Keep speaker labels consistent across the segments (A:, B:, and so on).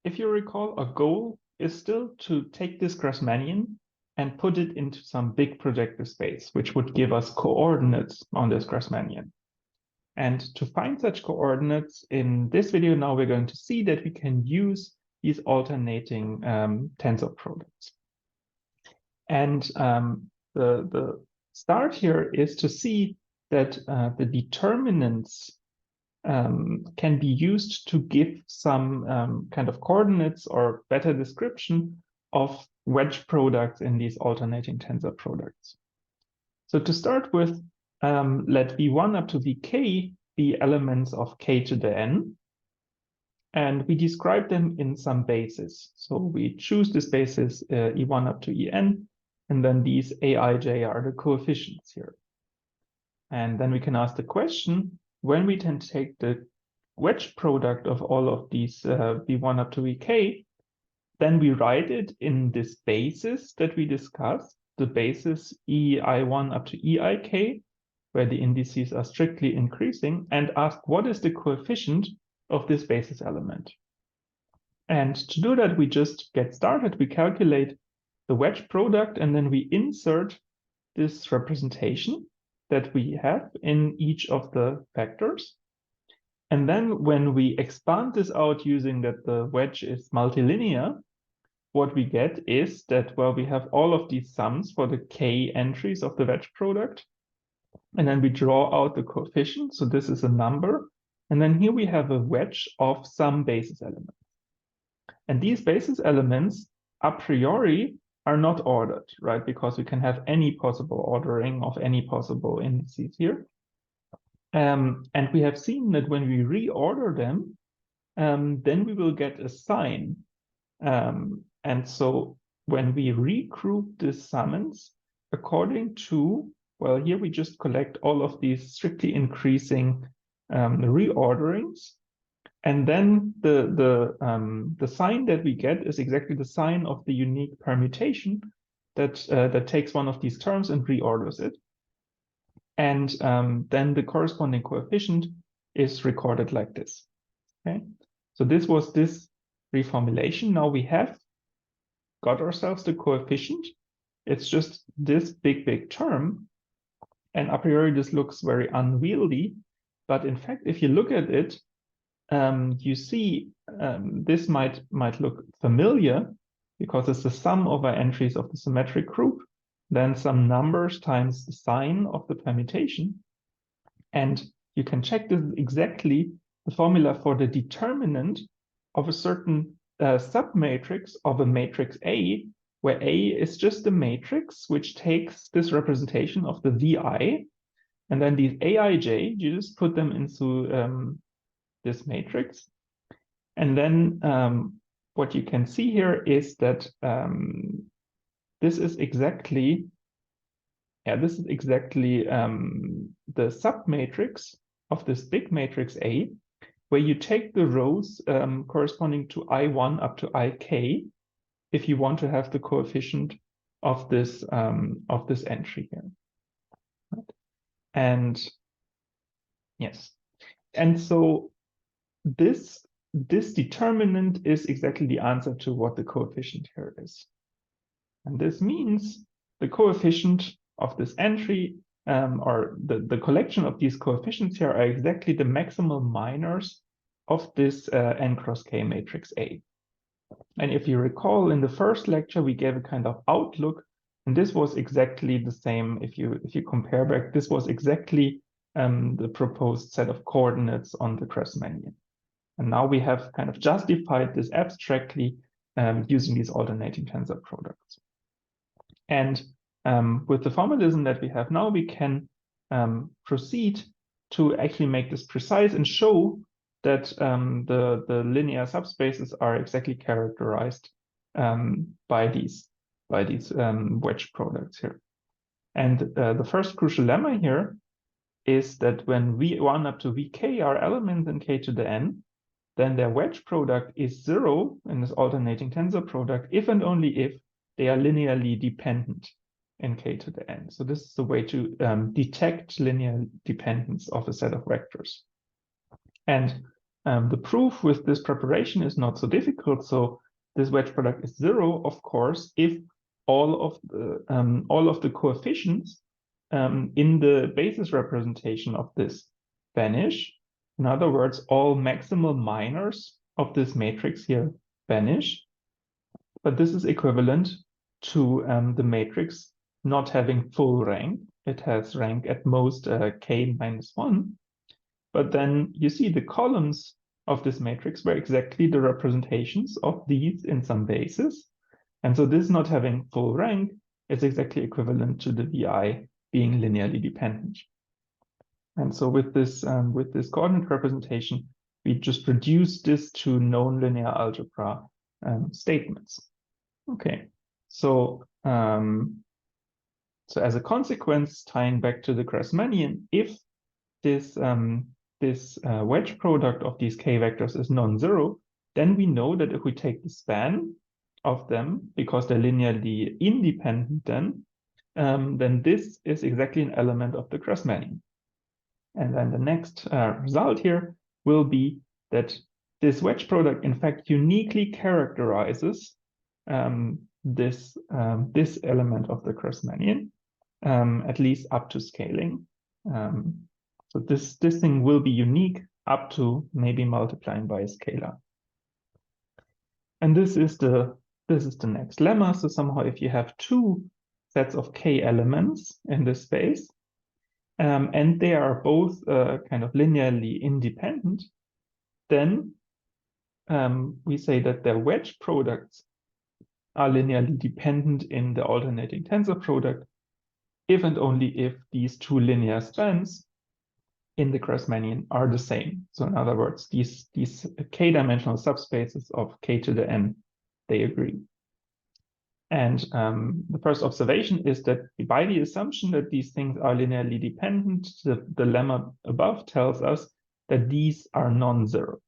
A: if you recall, our goal is still to take this Grassmannian and put it into some big projective space, which would give us coordinates on this Grassmannian. And to find such coordinates in this video, now we're going to see that we can use these alternating tensor products. And the start here is to see that the determinants can be used to give some kind of coordinates or better description of wedge products in these alternating tensor products. So to start with, let V1 up to Vk be elements of k to the n, and we describe them in some bases. So we choose this basis E1 up to En, and then these Aij are the coefficients here. And then we can ask the question, when we can take the wedge product of all of these V1 up to Vk, then we write it in this basis that we discussed, the basis Ei1 up to Eik, where the indices are strictly increasing, and ask what is the coefficient of this basis element. And to do that, we just get started. We calculate the wedge product, and then we insert this representation that we have in each of the vectors. And then when we expand this out using that the wedge is multilinear, what we get is that, well, we have all of these sums for the k entries of the wedge product. And then we draw out the coefficient. So this is a number. And then here we have a wedge of some basis elements. And these basis elements a priori are not ordered, right? Because we can have any possible ordering of any possible indices here. And we have seen that when we reorder them, then we will get a sign. And so when we regroup the summons according to, well, here we just collect all of these strictly increasing reorderings. And then the sign that we get is exactly the sign of the unique permutation that takes one of these terms and reorders it. And then the corresponding coefficient is recorded like this. Okay, so this was this reformulation. Now we have got ourselves the coefficient. It's just this big term. And a priori, this looks very unwieldy. But in fact, if you look at it, you see this might look familiar because it's the sum of our entries of the symmetric group, then some numbers times the sign of the permutation. And you can check this is exactly the formula for the determinant of a certain submatrix of a matrix A, where A is just a matrix which takes this representation of the Vi, and then these Aij, you just put them into this matrix. And then what you can see here is that this is exactly the submatrix of this big matrix A, where you take the rows corresponding to I1 up to Ik if you want to have the coefficient of this entry here. Right? And yes, and so this determinant is exactly the answer to what the coefficient here is. And this means the coefficient of this entry, or the collection of these coefficients here, are exactly the maximal minors of this n cross k matrix A. And if you recall, in the first lecture, we gave a kind of outlook, and this was exactly the same. If you compare back, this was exactly the proposed set of coordinates on the Grassmannian. And now we have kind of justified this abstractly using these alternating tensor products. And with the formalism that we have now, we can proceed to actually make this precise and show that the linear subspaces are exactly characterized by these wedge products here. And the first crucial lemma here is that when V1 up to Vk are elements in k to the n, then their wedge product is 0 in this alternating tensor product if and only if they are linearly dependent in k to the n. So this is the way to detect linear dependence of a set of vectors. And The proof with this preparation is not so difficult. So this wedge product is 0, of course, if all of the coefficients in the basis representation of this vanish. In other words, all maximal minors of this matrix here vanish. But this is equivalent to the matrix not having full rank. It has rank at most k minus 1. But then you see the columns of this matrix were exactly the representations of these in some basis. And so this not having full rank is exactly equivalent to the VI being linearly dependent. And so with this coordinate representation, we just reduce this to known linear algebra statements. Okay, so so as a consequence, tying back to the Grassmannian, if this wedge product of these k vectors is non-zero, then we know that if we take the span of them, because they're linearly independent, then this is exactly an element of the Grassmannian. And then the next result here will be that this wedge product, in fact, uniquely characterizes this element of the Grassmannian, at least up to scaling. So this thing will be unique up to maybe multiplying by a scalar. And this is the next lemma. So somehow if you have two sets of k elements in this space, and they are both kind of linearly independent, then we say that their wedge products are linearly dependent in the alternating tensor product if and only if these two linear spans in the Grassmannian are the same. So in other words, these k-dimensional subspaces of k to the n, they agree. And the first observation is that by the assumption that these things are linearly dependent, the lemma above tells us that these are non-zero.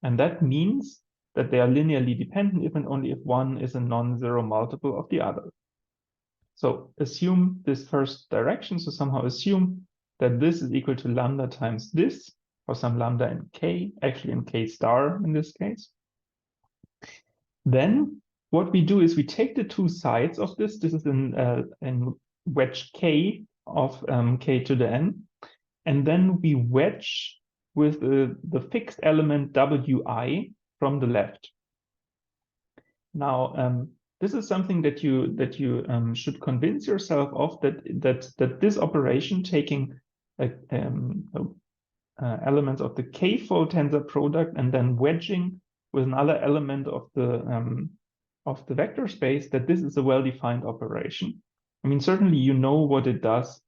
A: And that means that they are linearly dependent if and only if one is a non-zero multiple of the other. So assume this first direction. So somehow assume that this is equal to lambda times this, or some lambda in k, actually in k star in this case. Then what we do is we take the two sides of this. This is in wedge k of k to the n. And then we wedge with the fixed element wi from the left. Now, this is something that you should convince yourself of, that this operation, taking elements of the k-fold tensor product and then wedging with another element of the vector space, that this is a well-defined operation. I mean, certainly you know what it does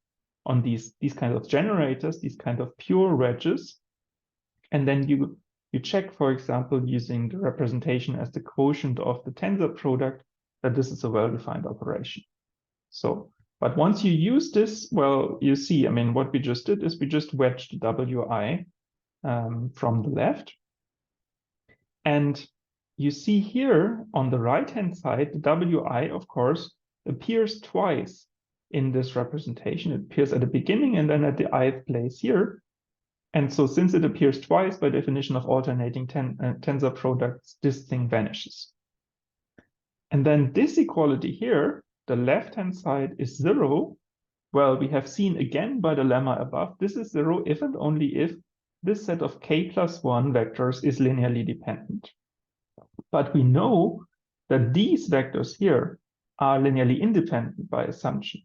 A: on these kinds of generators, these kind of pure wedges, and then you check, for example, using the representation as the quotient of the tensor product, that this is a well-defined operation. So, but once you use this, well, you see, I mean, what we just did is we just wedged wi from the left. And you see here on the right-hand side, the wi, of course, appears twice in this representation. It appears at the beginning and then at the ith place here. And so since it appears twice, by definition of alternating tensor products, this thing vanishes. And then this equality here, the left-hand side is 0. Well, we have seen again by the lemma above, this is 0 if and only if this set of k plus 1 vectors is linearly dependent. But we know that these vectors here are linearly independent by assumption.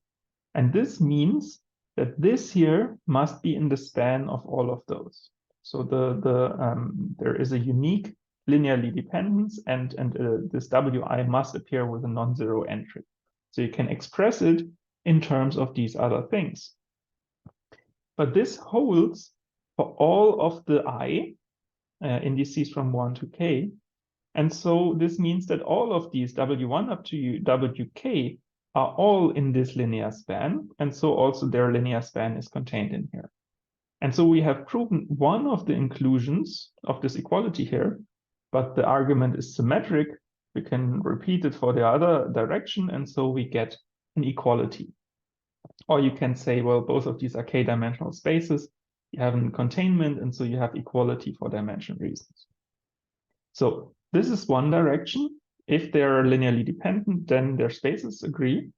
A: And this means that this here must be in the span of all of those. So there is a unique linearly dependence, and this wi must appear with a non-zero entry. So you can express it in terms of these other things. But this holds for all of the I indices from 1 to k. And so this means that all of these w1 up to wk are all in this linear span, and so also their linear span is contained in here. And so we have proven one of the inclusions of this equality here, but the argument is symmetric. We can repeat it for the other direction, and so we get an equality. Or you can say, well, both of these are k-dimensional spaces. you have a containment, and so you have equality for dimension reasons. So this is one direction. If they are linearly dependent, then their spaces agree.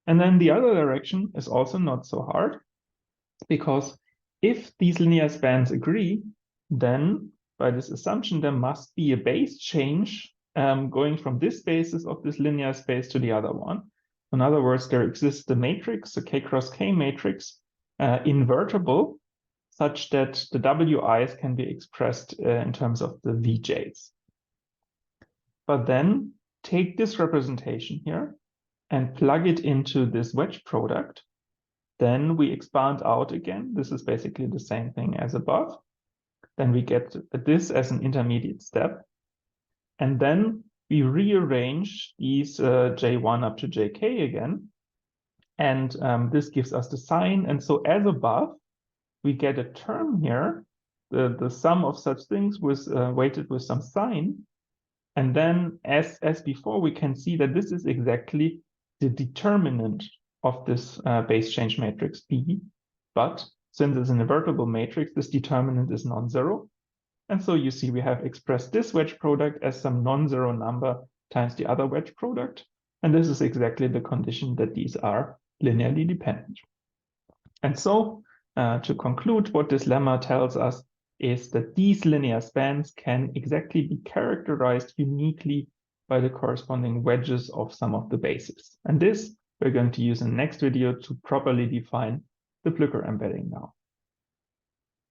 A: And then the other direction is also not so hard, because if these linear spans agree, then by this assumption, there must be a base change going from this basis of this linear space to the other one. In other words, there exists a matrix, a K cross K matrix, invertible, such that the Wi's can be expressed in terms of the Vj's. But then take this representation here and plug it into this wedge product. Then we expand out again. This is basically the same thing as above. Then we get this as an intermediate step. And then we rearrange these J1 up to Jk again. And this gives us the sign. And so as above, we get a term here, the sum of such things was weighted with some sign. And then as before, we can see that this is exactly the determinant of this base change matrix B. But since it's an invertible matrix, this determinant is non-zero. And so you see we have expressed this wedge product as some non-zero number times the other wedge product. And this is exactly the condition that these are linearly dependent. And so to conclude, what this lemma tells us is that these linear spans can exactly be characterized uniquely by the corresponding wedges of some of the bases. And this we're going to use in the next video to properly define the Blücher embedding now.